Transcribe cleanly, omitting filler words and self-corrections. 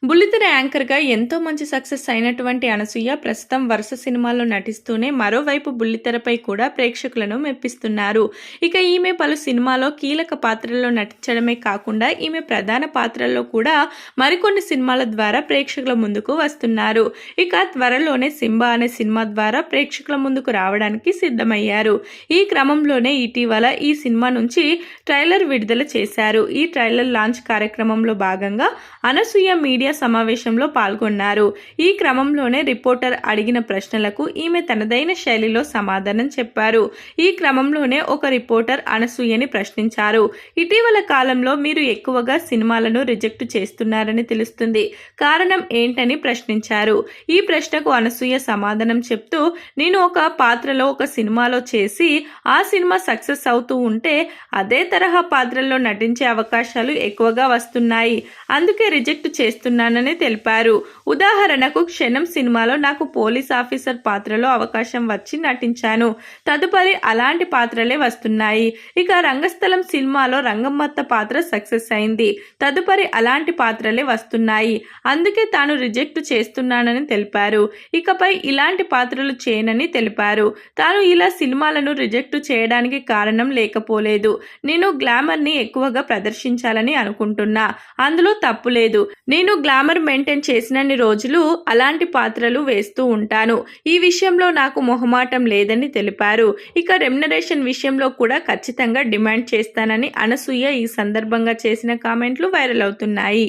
బుల్లితెర యాంకర్గా ఎంతో మంచి సక్సెస్ అయినటువంటి అనసూయ ప్రస్తుతం వరుస సినిమాల్లో నటిస్తూనే మరోవైపు బుల్లితెరపై కూడా ప్రేక్షకులను మెప్పిస్తున్నారు. ఇక ఈమె పలు సినిమాలో కీలక పాత్రల్లో నటించడమే కాకుండా ఈమె ప్రధాన పాత్రల్లో కూడా మరికొన్ని సినిమాల ద్వారా ప్రేక్షకుల ముందుకు వస్తున్నారు. ఇక త్వరలోనే సింబా అనే సినిమా ద్వారా ప్రేక్షకుల ముందుకు రావడానికి సిద్ధమయ్యారు. ఈ క్రమంలోనే ఇటీవల ఈ సినిమా నుంచి ట్రైలర్ విడుదల చేశారు. ఈ ట్రైలర్ లాంచ్ కార్యక్రమంలో భాగంగా అనసూయ మీడియా సమావేశంలో పాల్గొన్నారు. ఈ క్రమంలోనే రిపోర్టర్ అడిగిన ప్రశ్నలకు ఈమె తనదైన శైలిలో సమాధానం చెప్పారు. ఈ క్రమంలోనే ఒక రిపోర్టర్ అనసూయని ప్రశ్నించారు. ఇటీవల కాలంలో మీరు ఎక్కువగా సినిమాలను రిజెక్ట్ చేస్తున్నారని తెలుస్తుంది. కారణం ఏంటని ప్రశ్నించారు. ఈ ప్రశ్నకు అనసూయ సమాధానం చెప్తూ, నేను ఒక పాత్రలో ఒక సినిమాలో చేసి ఆ సినిమా సక్సెస్ అవుతూ ఉంటే అదే పాత్రల్లో నటించే అవకాశాలు ఎక్కువగా వస్తున్నాయి. అందుకే రిజెక్ట్ చేస్తున్నానని తెలిపారు. ఉదాహరణకు క్షణం సినిమాలో నాకు పోలీస్ ఆఫీసర్ పాత్రలో అవకాశం వచ్చి నటించాను. తదుపరి అలాంటి పాత్రలే వస్తున్నాయి. ఇక రంగస్థలం సినిమాలో రంగమ్మత్త పాత్ర సక్సెస్ అయింది. తదుపరి అలాంటి పాత్రలే వస్తున్నాయి. అందుకే తాను రిజెక్ట్ చేస్తున్నానని తెలిపారు. ఇకపై ఇలాంటి పాత్రలు చేయనని తెలిపారు. తాను ఇలా సినిమాలను రిజెక్ట్ చేయడానికి కారణం లేకపోలేదు. నేను గ్లామర్ని ఎక్కువగా ప్రదర్శించాలని అనుకుంటున్నా. అందులో తప్పు లేదు. నేను గ్లామర్ మెయింటైన్ చేసినన్ని రోజులు అలాంటి పాత్రలు వేస్తూ ఉంటాను. ఈ విషయంలో నాకు మొహమాటం లేదని తెలిపారు. ఇక రెమ్యునరేషన్ విషయంలో కూడా ఖచ్చితంగా డిమాండ్ చేస్తానని అనసూయ ఈ సందర్భంగా చేసిన కామెంట్లు వైరల్ అవుతున్నాయి.